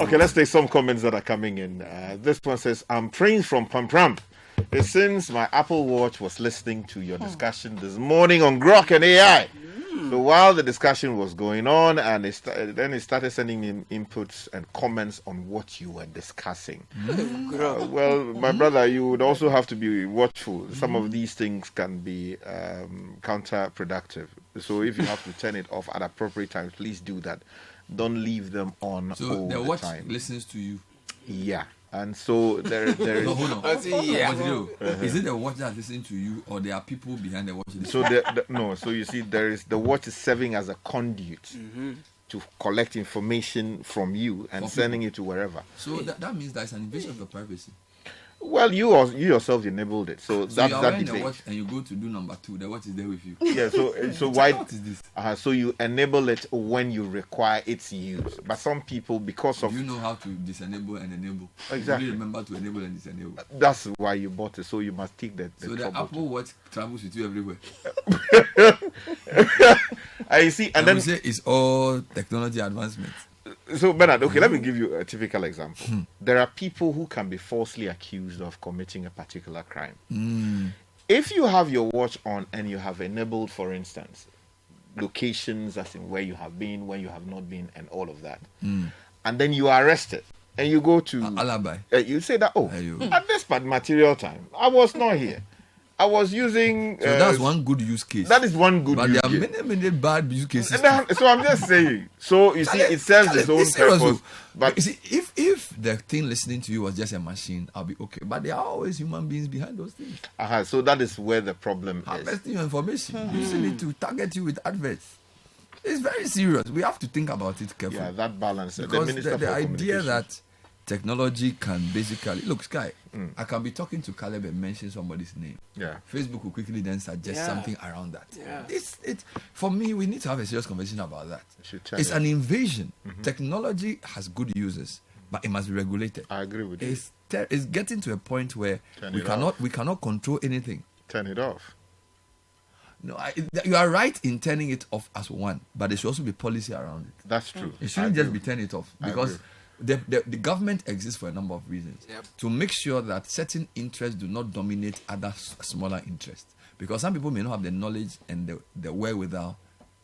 Okay, let's take some comments that are coming in. This one says, I'm praying from Pampram. It seems my Apple Watch was listening to your discussion this morning on Grok and AI. So while the discussion was going on, and then it started sending in inputs and comments on what you were discussing. Well, my brother, you would also have to be watchful. Some of these things can be counterproductive. So if you have to turn it off at appropriate times, please do that. Don't leave them on all the the watch time. listens to you. Yeah. And so there is. No, hold on. What do you do? Is it the watch that listens to you, or there are people behind the watch? So no. So you see, the watch is serving as a conduit to collect information from you and sending it to wherever. So that means there's an invasion of your privacy. Well, you yourself enabled it. So that's you are that wearing debate. the watch and you go to do number 2. The watch is there with you. Yeah. So why? What is this? So you enable it when you require its use. But some people, because of You know how to disable and enable. Exactly. You remember to enable and disable. that's why you bought it. So you must take the So the trouble. Apple Watch travels with you everywhere. I see, and then we say it's all technology advancement. so Bernard, okay, let me give you a typical example. There are people who can be falsely accused of committing a particular crime. If you have your watch on and you have enabled, for instance, locations as in where you have been, where you have not been, and all of that, and then you are arrested and you go to Alibi. you say that, Ayo. at this material time, I was not here. I was using. So that's one good use case. That is one good. But use there are case. many bad use cases. And then- so I'm just saying. So you see, it serves its own It's serious, purpose. though. But you see, if the thing listening to you was just a machine, I'll be okay. But there are always human beings behind those things, so that is where the problem is. harvesting your information, using it to target you with adverts. It's very serious. We have to think about it carefully. Yeah, that balance. Because Minister the for idea Communications. that technology can basically look, Sky, I can be talking to Caleb and mention somebody's name. Yeah. Facebook will quickly then suggest something around that. Yeah. For me, we need to have a serious conversation about that. should turn It's it an invasion. Technology has good uses, but it must be regulated. I agree with you. It's getting to a point where Turn we it cannot control anything. Turn it off. No, you are right in turning it off as one, but there should also be policy around it. That's true. It shouldn't just be turn it off, I because the government exists for a number of reasons. Yep. To make sure that certain interests do not dominate other smaller interests. Because some people may not have the knowledge and the wherewithal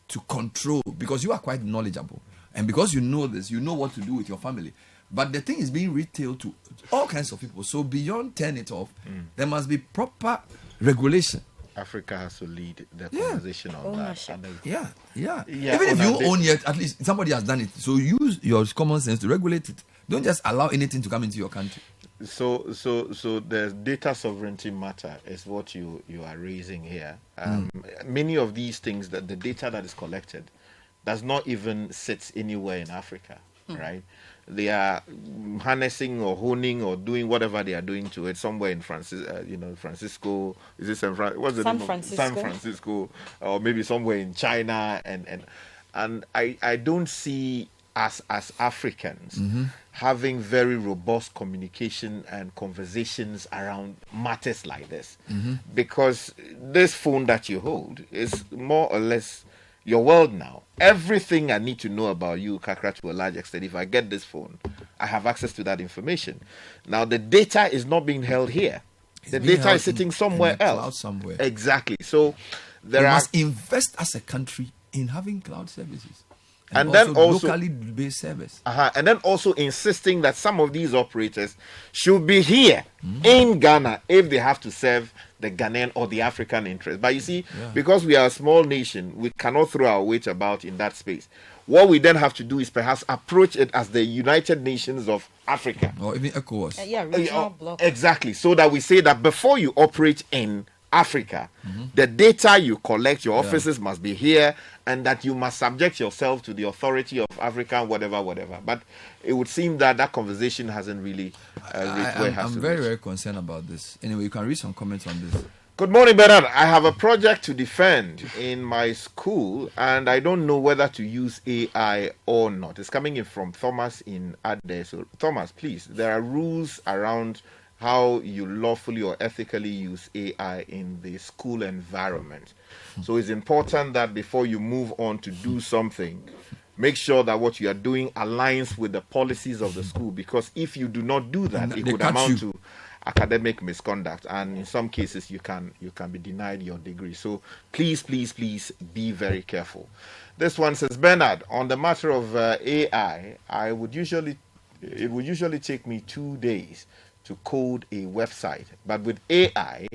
to control, because you are quite knowledgeable. And because you know this, you know what to do with your family. But the thing is being retailed to all kinds of people. So beyond turn it off, there must be proper regulation. Africa has to lead the conversation on Ownership. that. Yeah. Yeah, Even if you ownership. own it, at least somebody has done it. So use your common sense to regulate it. Don't just allow anything to come into your country. So the data sovereignty matter is what you are raising here. Many of these things, that the data that is collected does not even sit anywhere in Africa, right? They are harnessing or honing or doing whatever they are doing to it somewhere in Francisco. Is it what's the San name of- Francisco. San Francisco, or maybe somewhere in China, and I don't see us as Africans having very robust communication and conversations around matters like this, because this phone that you hold is more or less your world now. Everything I need to know about you, Kakra, to a large extent, if I get this phone, I have access to that information. Now, the data is not being held here. The being data held is sitting in somewhere the else. cloud somewhere. Exactly. So there We are must invest as a country in having cloud services. And then also- locally based service. and then also insisting that some of these operators should be here in Ghana if they have to serve the Ghanaian or the African interest. But you see, because we are a small nation, we cannot throw our weight about in that space. What we then have to do is perhaps approach it as the United Nations of Africa. Or even ECOWAS. Regional block. Exactly. So that we say that before you operate in Africa, the data you collect, your offices must be here, and that you must subject yourself to the authority of Africa, whatever. But it would seem that that conversation hasn't really reached where it has I'm to very, reach. very concerned about this. Anyway, you can read some comments on this. Good morning, Bernard. I have a project to defend in my school, and I don't know whether to use AI or not. It's coming in from Thomas in Ade. So, Thomas, please, there are rules around how you lawfully or ethically use AI in the school environment. So it's important that before you move on to do something, Make sure that what you are doing aligns with the policies of the school, because if you do not do that, it They could catch amount you. to academic misconduct, and in some cases you can be denied your degree. So please be very careful. This one says, Bernard, on the matter of AI, it would usually take me 2 days to code a website, but with AI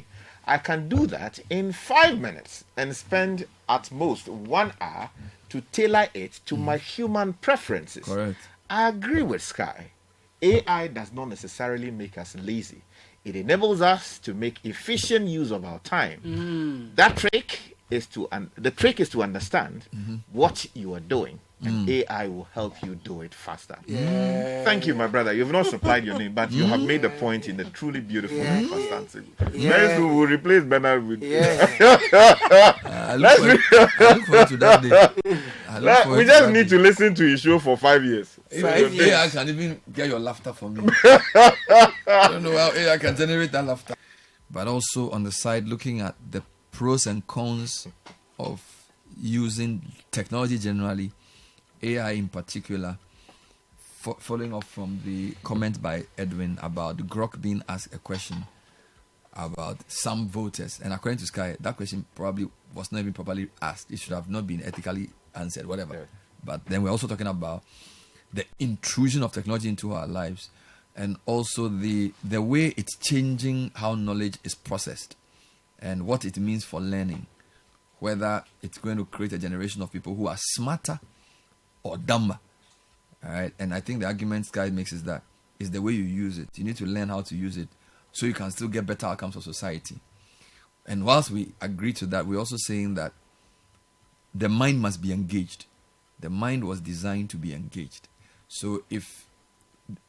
I can do that in 5 minutes and spend at most 1 hour to tailor it to my human preferences. Correct. I agree with Sky. AI does not necessarily make us lazy. It enables us to make efficient use of our time. That trick is to understand what you are doing, and AI will help you do it faster. Thank you, my brother. You've not supplied your name, but you have made the point in a truly beautiful and fantastic. Very soon we'll replace Bernard with. I look forward to that day. We just need to listen to his show for 5 years. AI can even get your laughter for me. I don't know how AI can generate that laughter. But also on the side, looking at the pros and cons of using technology generally, AI in particular, following up from the comment by Edwin about Grok being asked a question about some voters. And according to Sky, that question probably was not even properly asked. It should have not been ethically answered, whatever. Yeah. But then we're also talking about the intrusion of technology into our lives, and also the way it's changing how knowledge is processed and what it means for learning, whether it's going to create a generation of people who are smarter or dumber. All right. And I think the argument Sky makes is that is the way you use it. You need to learn how to use it so you can still get better outcomes for society. And whilst we agree to that, we're also saying that the mind must be engaged. The mind was designed to be engaged. So if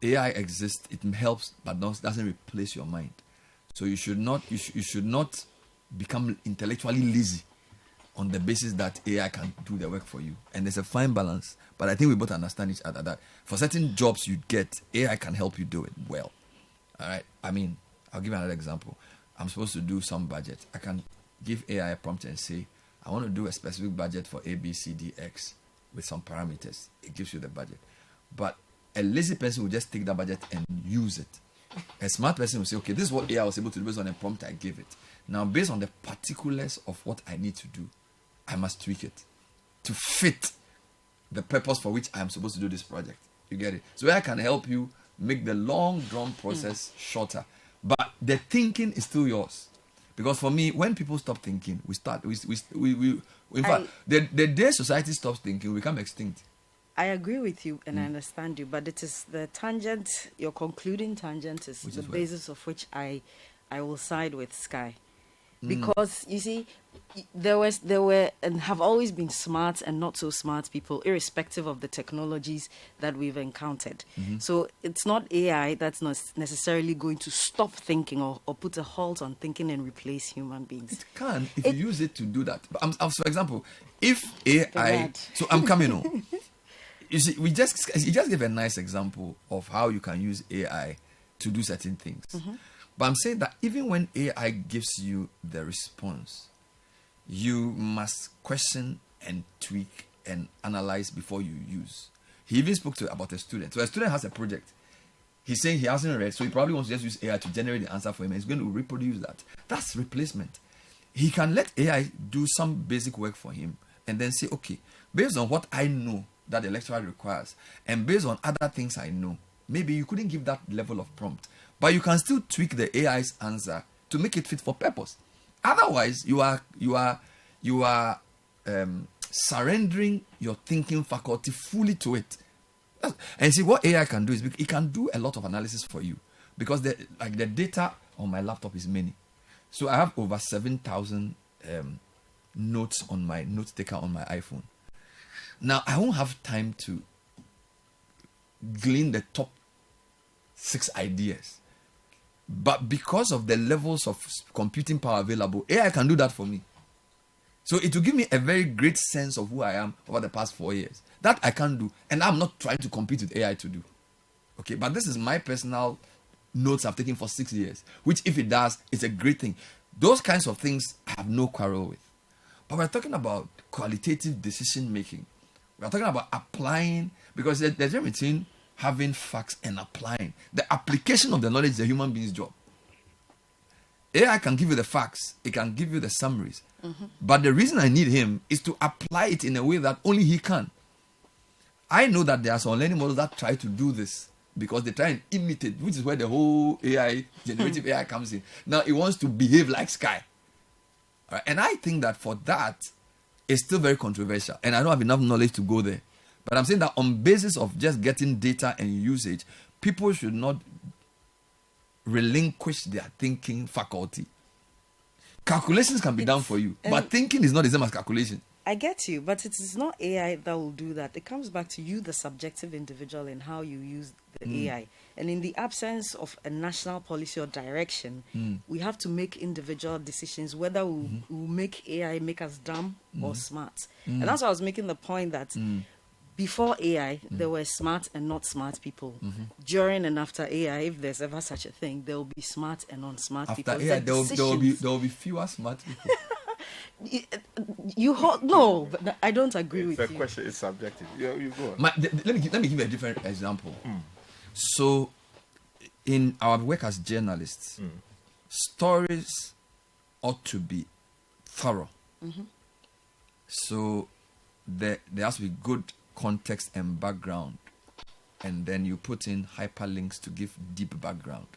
AI exists, it helps, but doesn't replace your mind. So you should not become intellectually lazy on the basis that AI can do the work for you. And there's a fine balance. But I think we both understand each other that for certain jobs you get, AI can help you do it well. All right. I mean, I'll give you another example. I'm supposed to do some budget. I can give AI a prompt and say, I want to do a specific budget for A, B, C, D, X with some parameters. It gives you the budget. But a lazy person will just take that budget and use it. A smart person will say, okay, this is what AI was able to do based on the prompt I gave it. Now, based on the particulars of what I need to do, I must tweak it to fit the purpose for which I am supposed to do this project. You get it? So I can help you make the long drawn process shorter. But the thinking is still yours. Because for me, when people stop thinking, in fact, the day society stops thinking, we become extinct. I agree with you and I understand you, but it is the tangent, your concluding tangent is the basis of which I will side with Sky. Because you see, there were and have always been smart and not so smart people, irrespective of the technologies that we've encountered. So it's not AI that's not necessarily going to stop thinking or put a halt on thinking and replace human beings. It can if you use it to do that. But for example, if AI, so I'm coming on. You see, he just gave a nice example of how you can use AI to do certain things. But I'm saying that even when AI gives you the response, you must question and tweak and analyze before you use. He even spoke about a student. So a student has a project. He's saying he hasn't read, so he probably wants to just use AI to generate the answer for him. And he's going to reproduce that. That's replacement. He can let AI do some basic work for him and then say, okay, based on what I know that the lecturer requires, and based on other things I know, maybe you couldn't give that level of prompt. But you can still tweak the AI's answer to make it fit for purpose. Otherwise, you are surrendering your thinking faculty fully to it. And see what AI can do is it can do a lot of analysis for you because the data on my laptop is many. So I have over 7,000 notes on my note taker on my iPhone. Now I won't have time to glean the top 6 ideas. But because of the levels of computing power available, AI can do that for me. So it will give me a very great sense of who I am over the past 4 years. That I can do. And I'm not trying to compete with AI to do. Okay, but this is my personal notes I've taken for 6 years. Which if it does, it's a great thing. Those kinds of things I have no quarrel with. But we're talking about qualitative decision making. We are talking about applying, because there's a difference between having facts and applying. The application of the knowledge is a human being's job. AI can give you the facts, it can give you the summaries. But the reason I need him is to apply it in a way that only he can. I know that there are some learning models that try to do this because they try and imitate, which is where the whole AI, generative AI comes in. Now it wants to behave like Sky. All right? And I think that for that, it's still very controversial. And I don't have enough knowledge to go there. But I'm saying that on basis of just getting data and usage, people should not relinquish their thinking faculty. Calculations can be done for you, but thinking is not the same as calculation. I get you, but it is not AI that will do that. It comes back to you, the subjective individual, and how you use the AI. And in the absence of a national policy or direction, we have to make individual decisions whether we'll make AI make us dumb or smart. And that's why I was making the point that before AI, there were smart and not smart people. During and after AI, if there's ever such a thing, there will be smart and non-smart people. After AI, there will be fewer smart people. No, but I don't agree with you. The question is subjective. You go on. Let me give you a different example. So, in our work as journalists, stories ought to be thorough. So, there has to be good context and background, and then you put in hyperlinks to give deep background.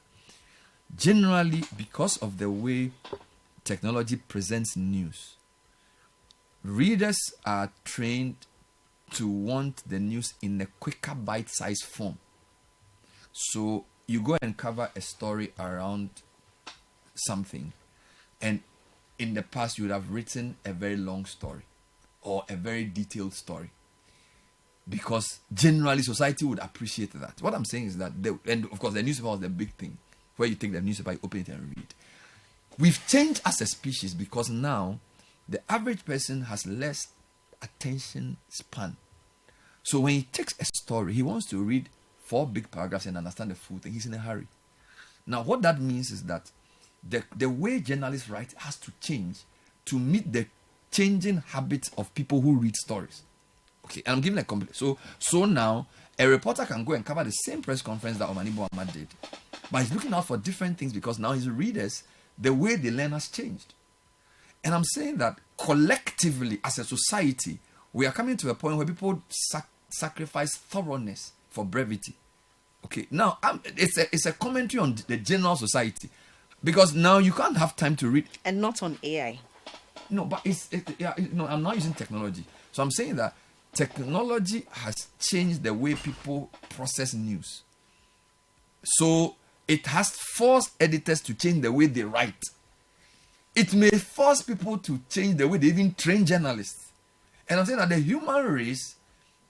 Generally, because of the way technology presents news, readers are trained to want the news in a quicker bite-sized form. So you go and cover a story around something, and in the past you would have written a very long story or a very detailed story, because generally society would appreciate that. What I'm saying is that, and of course the newspaper was the big thing, where you take the newspaper, you open it and read. We've changed as a species because now the average person has less attention span. So when he takes a story, he wants to read 4 big paragraphs and understand the full thing. He's in a hurry. Now what that means is that the way journalists write has to change to meet the changing habits of people who read stories. Okay, and I'm giving a complete. So now a reporter can go and cover the same press conference that Omanibo Ahmad did, but he's looking out for different things because now his readers, the way they learn has changed. And I'm saying that collectively as a society, we are coming to a point where people sacrifice thoroughness for brevity. Okay, now it's a commentary on the general society, because now you can't have time to read. And not on AI. No, but I'm not using technology. So I'm saying that technology has changed the way people process news. So it has forced editors to change the way they write. It may force people to change the way they even train journalists. And I'm saying that the human race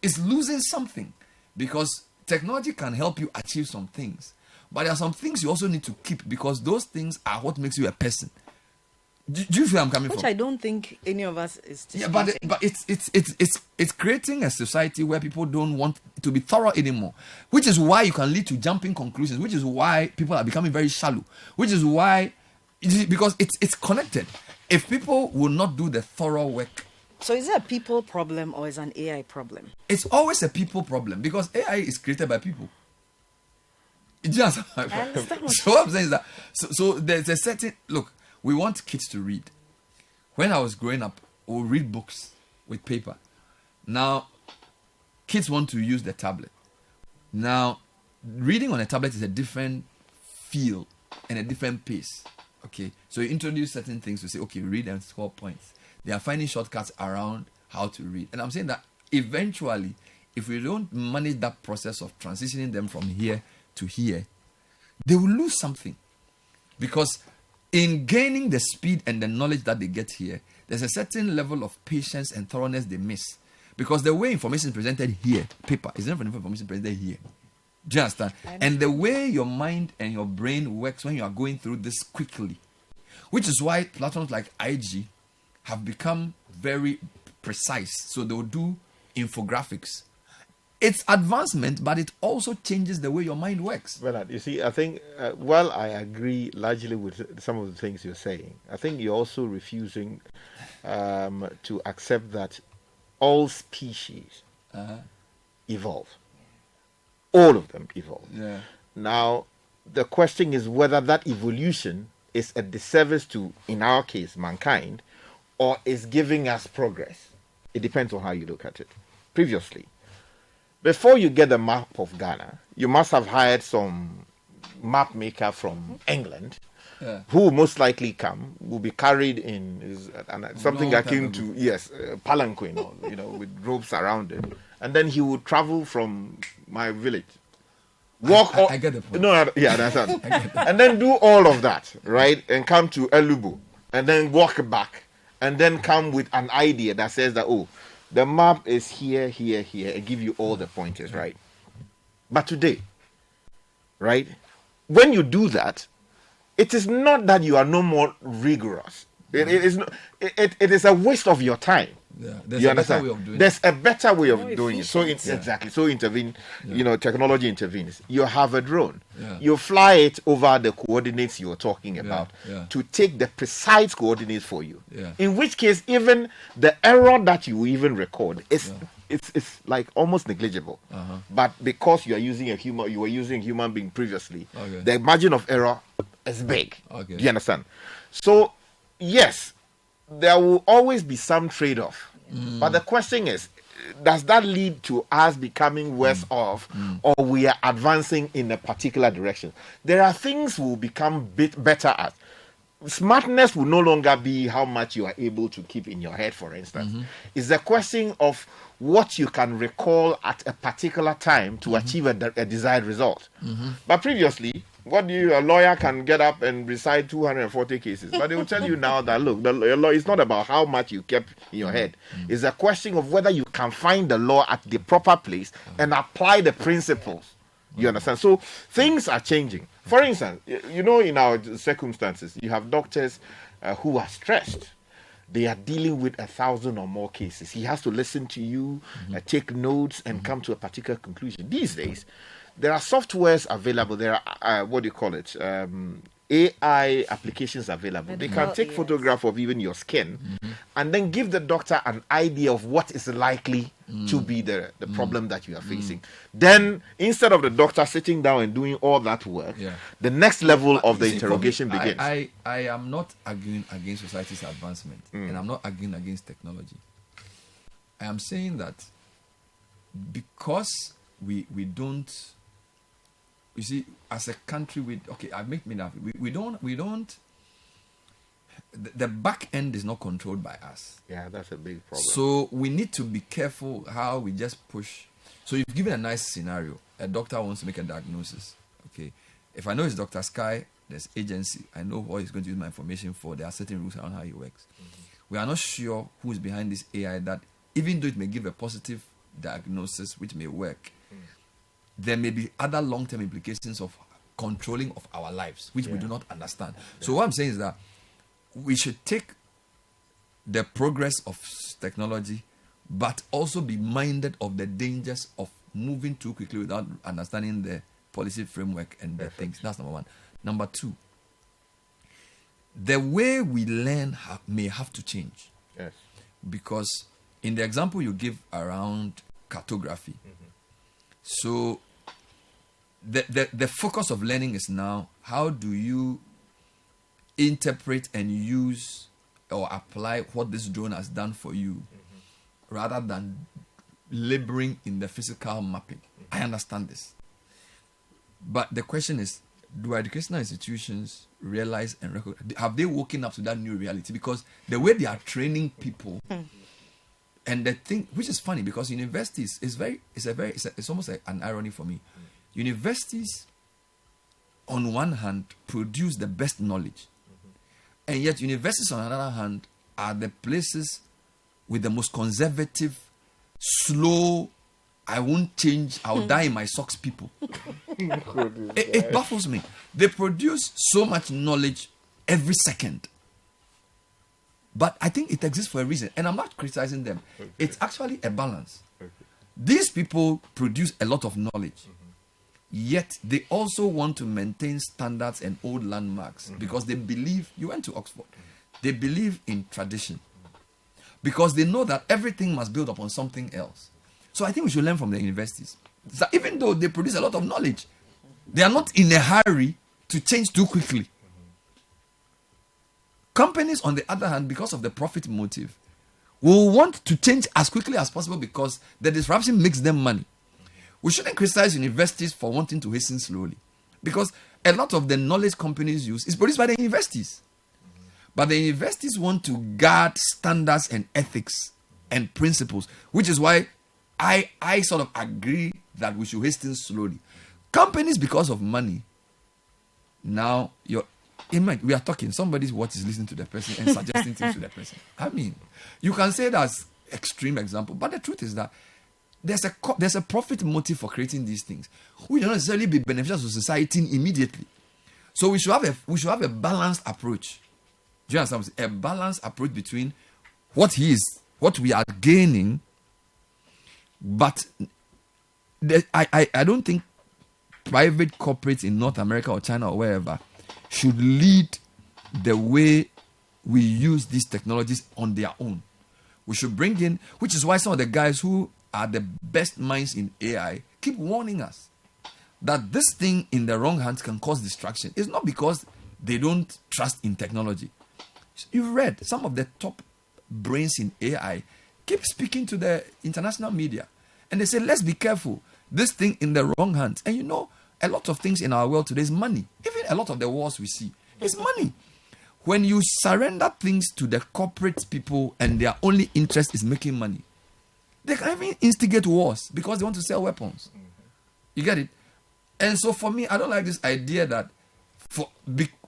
is losing something, because technology can help you achieve some things, but there are some things you also need to keep, because those things are what makes you a person. Do you feel I'm coming from? Which I don't think any of us is disputing. Yeah, but it's creating a society where people don't want to be thorough anymore, which is why you can lead to jumping conclusions, which is why people are becoming very shallow, which is why, because it's connected. If people will not do the thorough work. So is it a people problem or is it an AI problem? It's always a people problem, because AI is created by people. Just, I understand. So what I'm saying is that so there's a certain look. We want kids to read. When I was growing up, we would read books with paper. Now, kids want to use the tablet. Now, reading on a tablet is a different feel and a different pace. Okay, so you introduce certain things to say, okay, read and score points. They are finding shortcuts around how to read. And I'm saying that eventually, if we don't manage that process of transitioning them from here to here, they will lose something. Because in gaining the speed and the knowledge that they get here, there's a certain level of patience and thoroughness they miss. Because the way information is presented here, paper, is different from information presented here. Do you understand? And the way your mind and your brain works when you are going through this quickly, which is why platforms like IG have become very precise. So they'll do infographics. It's advancement, but it also changes the way your mind works. Bernard, you see, I think, while I agree largely with some of the things you're saying, I think you're also refusing to accept that all species evolve. All of them evolve. Yeah. Now, the question is whether that evolution is a disservice to, in our case, mankind, or is giving us progress. It depends on how you look at it. Previously, before you get the map of Ghana, you must have hired some map maker from England, who will most likely will be carried in something akin to palanquin, or, with ropes around it, and then he would travel from my village. I get the point. That's it. And then do all of that, right? And come to Elubu, and then walk back, and then come with an idea that says that, the map is here, here, here, and give you all the pointers, right? But today, right, when you do that, it is not that you are no more rigorous. It is a waste of your time. Yeah, there's a better way of doing There's a better way of doing it. Exactly. So technology intervenes. You have a drone. Yeah. You fly it over the coordinates you're talking about to take the precise coordinates for you. Yeah. In which case, even the error that you even record is it's like almost negligible. But because you were using a human being previously, the margin of error is big. Do you understand? So yes, there will always be some trade-off. But the question is, does that lead to us becoming worse off, or we are advancing in a particular direction? There are things we'll become better at. Smartness will no longer be how much you are able to keep in your head, for instance. It's a question of what you can recall at a particular time to achieve a desired result. But previously, a lawyer can get up and recite 240 cases, but they will tell you now that, look, the law is not about how much you kept in your head. It's a question of whether you can find the law at the proper place and apply the principles. You understand? So things are changing. For instance, in our circumstances, you have doctors who are stressed. They are dealing with 1,000 or more cases. He has to listen to you, take notes, and come to a particular conclusion. These days, there are softwares available. There are, AI applications available. They can take photograph of even your skin and then give the doctor an idea of what is likely to be the problem that you are facing. Then, instead of the doctor sitting down and doing all that work, the next level of the interrogation begins. I am not arguing against society's advancement, and I'm not arguing against technology. I am saying that because we don't, you see, as a country, we don't. The back end is not controlled by us. Yeah, that's a big problem. So we need to be careful how we just push. So you've given a nice scenario. A doctor wants to make a diagnosis. Okay, if I know it's Dr. Sky, there's agency. I know what he's going to use my information for. There are certain rules around how he works. We are not sure who is behind this AI that, even though it may give a positive diagnosis, which may work, there may be other long-term implications of controlling of our lives, which we do not understand. So what I'm saying is that we should take the progress of technology, but also be minded of the dangers of moving too quickly without understanding the policy framework and the things. That's number one. Number two, the way we learn may have to change. Yes. Because in the example you give around cartography, so the focus of learning is now, how do you interpret and use or apply what this drone has done for you, rather than laboring in the physical mapping. I understand this. But the question is, do educational institutions realize and recognize, have they woken up to that new reality? Because the way they are training people, and the thing, which is funny, because universities it's almost like an irony for me. Universities, on one hand, produce the best knowledge, and yet universities, on the other hand, are the places with the most conservative, slow, I won't change, I'll die in my socks people. It baffles me. They produce so much knowledge every second. But I think it exists for a reason. And I'm not criticizing them. Okay. It's actually a balance. Okay. These people produce a lot of knowledge. Yet they also want to maintain standards and old landmarks because they believe, you went to Oxford, they believe in tradition. Because they know that everything must build upon something else. So I think we should learn from the universities. So even though they produce a lot of knowledge, they are not in a hurry to change too quickly. Companies, on the other hand, because of the profit motive, will want to change as quickly as possible because the disruption makes them money. We shouldn't criticize universities for wanting to hasten slowly, because a lot of the knowledge companies use is produced by the universities. But the universities want to guard standards and ethics and principles, which is why I sort of agree that we should hasten slowly. Companies, because of money, now we are talking, somebody's watch is listening to the person and suggesting things to the person. I mean, you can say that's extreme example, but the truth is that there's a profit motive for creating these things, which don't necessarily be beneficial to society immediately. So we should have a balanced approach. Do you understand? A balanced approach between what we are gaining, but I don't think private corporates in North America or China or wherever should lead the way we use these technologies on their own. We should bring in, which is why some of the guys who are the best minds in AI keep warning us that this thing in the wrong hands can cause distraction. It's not because they don't trust in technology. You've read some of the top brains in AI keep speaking to the international media, and they say, let's be careful. This thing in the wrong hands. And you know, a lot of things in our world today is money. Even a lot of the wars we see is money. When you surrender things to the corporate people and their only interest is making money, they can even instigate wars because they want to sell weapons. You get it? And so for me, I don't like this idea that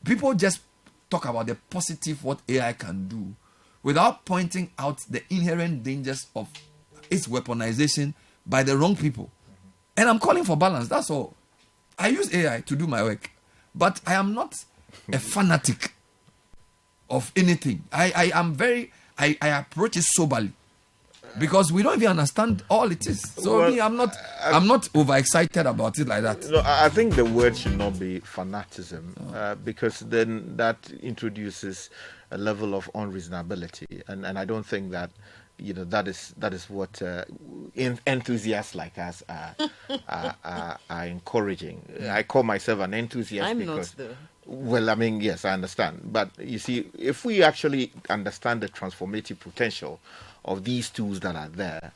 people just talk about the positive, what AI can do, without pointing out the inherent dangers of its weaponization by the wrong people. And I'm calling for balance, that's all. I use AI to do my work, but I am not a fanatic of anything. I approach it soberly, because we don't even understand all it is. So well, I'm not overexcited about it like that. No, I think the word should not be fanaticism, because then that introduces a level of unreasonability, and I don't think that that is what enthusiasts like us are encouraging. I call myself an enthusiast. I'm because, not though. Well, I mean, yes, I understand, but you see, if we actually understand the transformative potential of these tools that are there,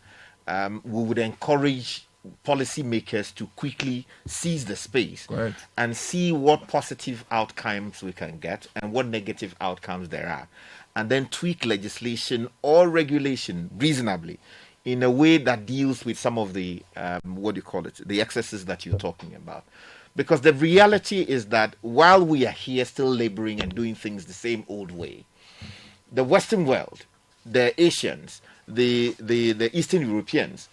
we would encourage policymakers to quickly seize the space. Correct. And see what positive outcomes we can get and what negative outcomes there are, and then tweak legislation or regulation reasonably in a way that deals with some of the the excesses that you're talking about. Because the reality is that while we are here still laboring and doing things the same old way, the Western world, the Asians, the Eastern Europeans,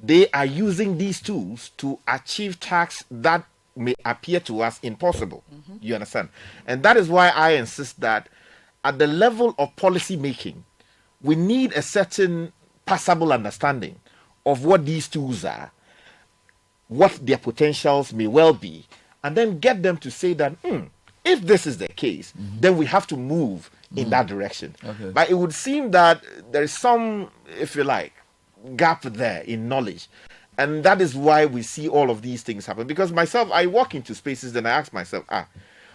they are using these tools to achieve tasks that may appear to us impossible. Mm-hmm. You understand? And that is why I insist that at the level of policy making, we need a certain passable understanding of what these tools are, what their potentials may well be, and then get them to say that, if this is the case, then we have to move in that direction. Okay. But it would seem that there is some, if you like, gap there in knowledge. And that is why we see all of these things happen. Because myself, I walk into spaces and I ask myself,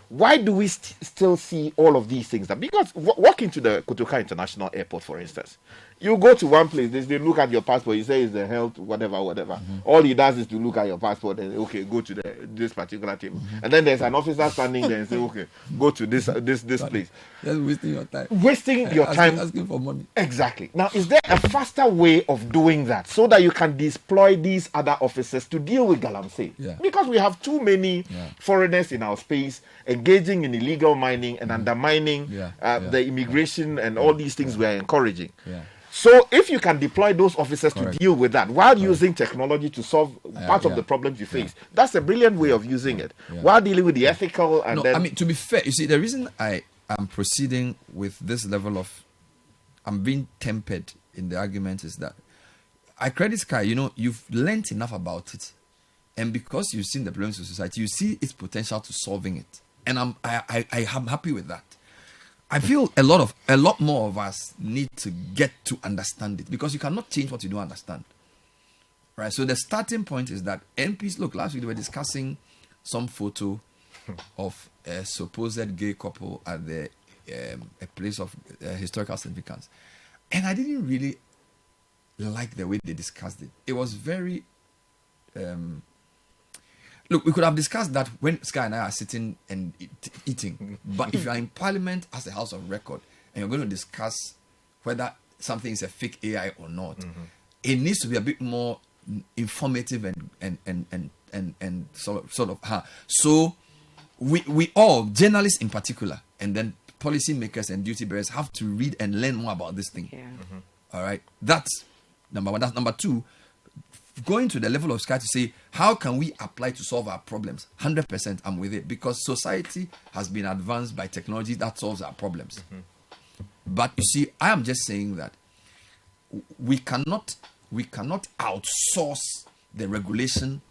why do we still see all of these things? Because walk into the Kotoka International Airport, for instance. You go to one place, they look at your passport, you say it's the health, whatever. Mm-hmm. All he does is to look at your passport and, okay, go to this particular table. Mm-hmm. And then there's an officer standing there and say, okay, go to this place. Just wasting your time. Asking for money. Exactly. Now, is there a faster way of doing that so that you can deploy these other officers to deal with Galamsey? Yeah. Because we have too many foreigners in our space engaging in illegal mining and undermining the immigration and all these things we are encouraging. Yeah. So if you can deploy those officers to deal with that while using technology to solve part of the problems you face, that's a brilliant way of using it. While dealing with the ethical and I mean, to be fair, you see, the reason I am proceeding with this level of, I'm being tempered in the argument is that I credit Sky, you've learnt enough about it. And because you've seen the problems of society, you see its potential to solving it. And I'm happy with that. I feel a lot more of us need to get to understand it, because you cannot change what you don't understand. Right. So the starting point is that MPs, look, last week they were discussing some photo of a supposed gay couple at the a place of historical significance. And I didn't really like the way they discussed it. It was very... look, we could have discussed that when Sky and I are sitting and eating. But if you are in Parliament as a House of Record and you're going to discuss whether something is a fake AI or not, it needs to be a bit more informative and sort of. So we all, journalists in particular, and then policymakers and duty bearers have to read and learn more about this thing. Yeah. All right, that's number one. That's number two. Going to the level of Sky to say, how can we apply to solve our problems? 100% I'm with it, because society has been advanced by technology that solves our problems. But you see, I am just saying that we cannot outsource the regulation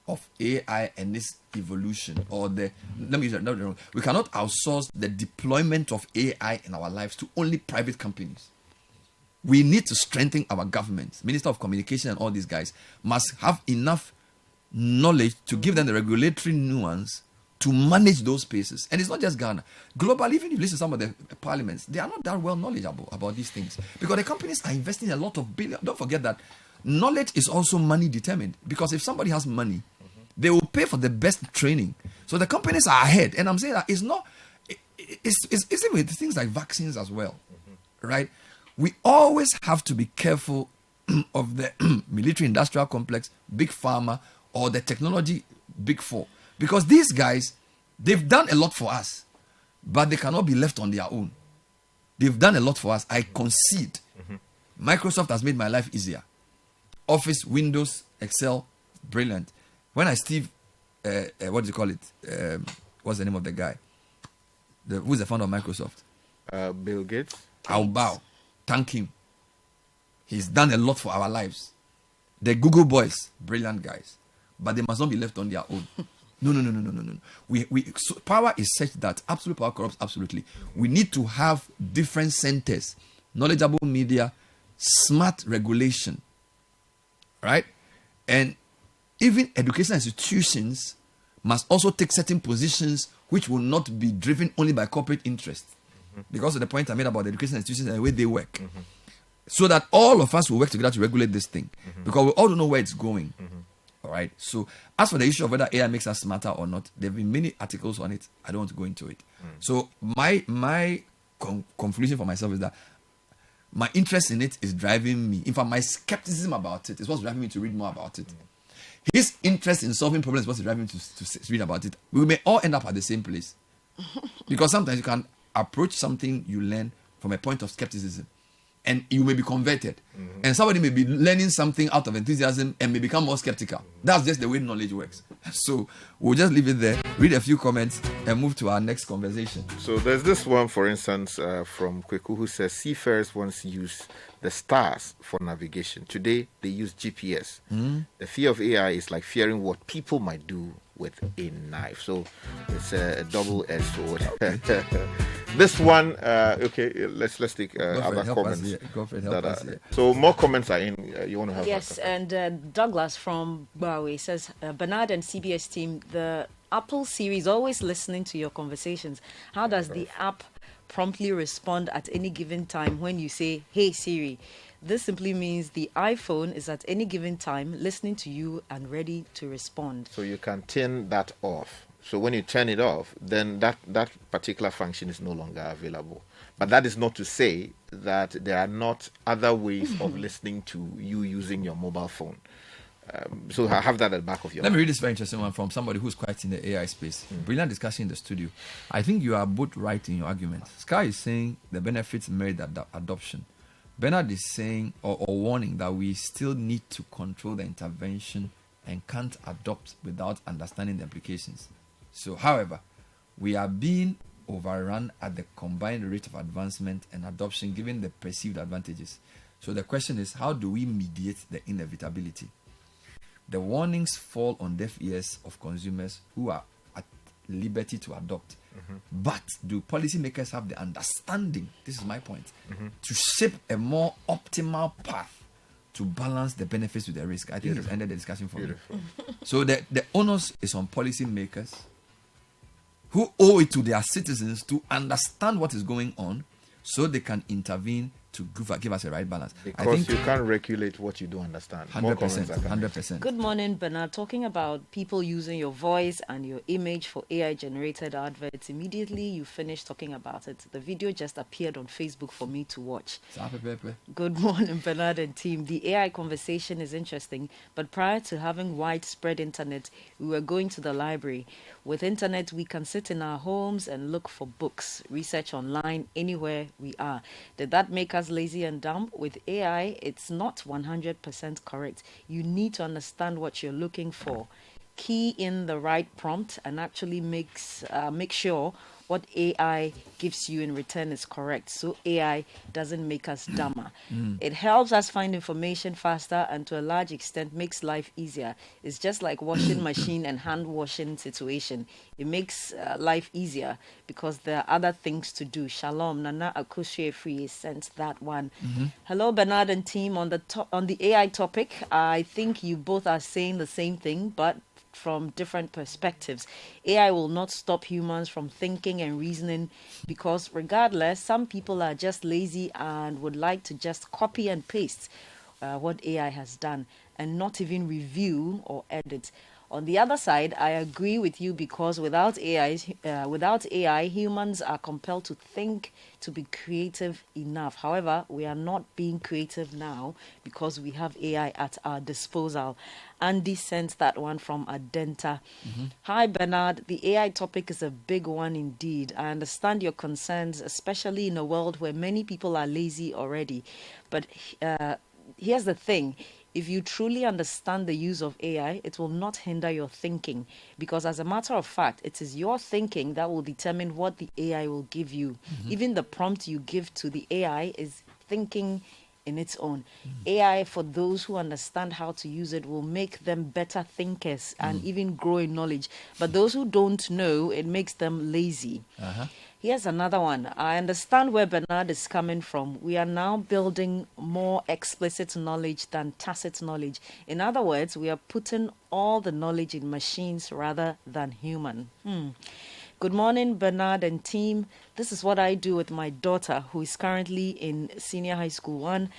of AI and its evolution, or we cannot outsource the deployment of AI in our lives to only private companies. We need to strengthen our government. Minister of Communication and all these guys must have enough knowledge to give them the regulatory nuance to manage those spaces. And it's not just Ghana. Globally, even if you listen to some of the parliaments, they are not that well knowledgeable about these things, because the companies are investing a lot of billions. Don't forget that knowledge is also money determined, because if somebody has money, they will pay for the best training. So the companies are ahead. And I'm saying that it's even with things like vaccines as well, right? We always have to be careful of the military industrial complex, big pharma, or the technology big four. Because these guys, they've done a lot for us, but they cannot be left on their own. They've done a lot for us. I concede. Microsoft has made my life easier. Office, Windows, Excel, brilliant. When what do you call it? What's the name of the guy? Who's the founder of Microsoft? Bill Gates. I'll bow. Thank him. He's done a lot for our lives. The Google boys, brilliant guys, but they must not be left on their own. No. So power is such that absolute power corrupts absolutely. We need to have different centers, knowledgeable media, smart regulation, right? And even educational institutions must also take certain positions which will not be driven only by corporate interest. Because of the point I made about the education institutions and the way they work. So that all of us will work together to regulate this thing. Because we all don't know where it's going. All right. So as for the issue of whether AI makes us smarter or not, there have been many articles on it. I don't want to go into it. So my conclusion for myself is that my interest in it is driving me. In fact, my skepticism about it is what's driving me to read more about it. His interest in solving problems is what's driving me to read about it. We may all end up at the same place. Because sometimes you can approach something you learn from a point of skepticism, and you may be converted. And somebody may be learning something out of enthusiasm and may become more skeptical. That's just the way knowledge works. So we'll just leave it there, read a few comments, and move to our next conversation. So there's this one, for instance, from Kweku, who says seafarers once used the stars for navigation. Today they use GPS. The fear of AI is like fearing what people might do with a knife. So it's a double-edged sword. This one, okay, let's take other comments. So more comments are in. You want to have? Yes, and Douglas from Bawe says, Bernard and CBS team, the Apple series always listening to your conversations. How does the app promptly respond at any given time when you say, "Hey Siri"? This simply means the iPhone is at any given time listening to you and ready to respond. So you can turn that off. So when you turn it off, then that particular function is no longer available. But that is not to say that there are not other ways of listening to you using your mobile phone. So I have that at the back of your mind. Let me read this very interesting one from somebody who's quite in the AI space. Brilliant discussion in the studio. I think you are both right in your argument. Sky is saying the benefits merit adoption. Bernard is saying or warning that we still need to control the intervention and can't adopt without understanding the implications. So, however, we are being overrun at the combined rate of advancement and adoption given the perceived advantages. So the question is, how do we mediate the inevitability? The warnings fall on deaf ears of consumers who are at liberty to adopt. But do policymakers have the understanding, this is my point, to shape a more optimal path to balance the benefits with the risk. I think it's ended the discussion for me. Beautiful. So the onus is on policymakers who owe it to their citizens to understand what is going on so they can intervene to give us a right balance. Because I think you can't regulate what you don't understand. More 100%, comments are coming. 100%. Good morning, Bernard. Talking about people using your voice and your image for AI-generated adverts. Immediately you finished talking about it, the video just appeared on Facebook for me to watch. Good morning, Bernard and team. The AI conversation is interesting, but prior to having widespread internet, we were going to the library. With internet, we can sit in our homes and look for books, research online, anywhere we are. Did that make us lazy and dumb? With AI, it's not 100% correct. You need to understand what you're looking for. Key in the right prompt and actually make sure what AI gives you in return is correct, so AI doesn't make us dumber. It helps us find information faster and to a large extent makes life easier. It's just like washing machine and hand washing situation. It makes life easier because there are other things to do. Shalom, Nana Akushe Free sent that one. Hello, Bernard and team. On the AI topic, I think you both are saying the same thing, but from different perspectives. AI will not stop humans from thinking and reasoning because regardless, some people are just lazy and would like to just copy and paste what AI has done and not even review or edit. On the other side, I agree with you because without AI, humans are compelled to think, to be creative enough. However, we are not being creative now because we have AI at our disposal. Andy sent that one from Adenta. Hi, Bernard. The AI topic is a big one indeed. I understand your concerns, especially in a world where many people are lazy already. But here's the thing. If you truly understand the use of AI, it will not hinder your thinking because as a matter of fact, it is your thinking that will determine what the AI will give you. Even the prompt you give to the AI is thinking in its own. AI, for those who understand how to use it, will make them better thinkers and even grow in knowledge. But those who don't know, it makes them lazy. Here's another one. I understand where Bernard is coming from. We are now building more explicit knowledge than tacit knowledge. In other words, we are putting all the knowledge in machines rather than human. Good morning, Bernard and team. This is what I do with my daughter, who is currently in Senior High School 1.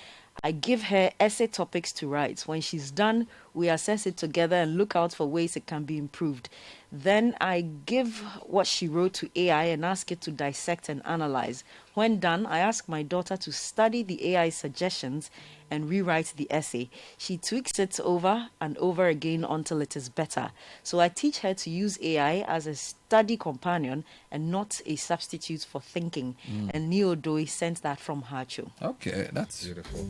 I give her essay topics to write. When she's done, we assess it together and look out for ways it can be improved. Then I give what she wrote to AI and ask it to dissect and analyze. When done, I ask my daughter to study the AI suggestions and rewrite the essay. She tweaks it over and over again until it is better. So I teach her to use AI as a study companion and not a substitute for thinking. And Neo Doi sent that from Hacho. Okay, that's Beautiful.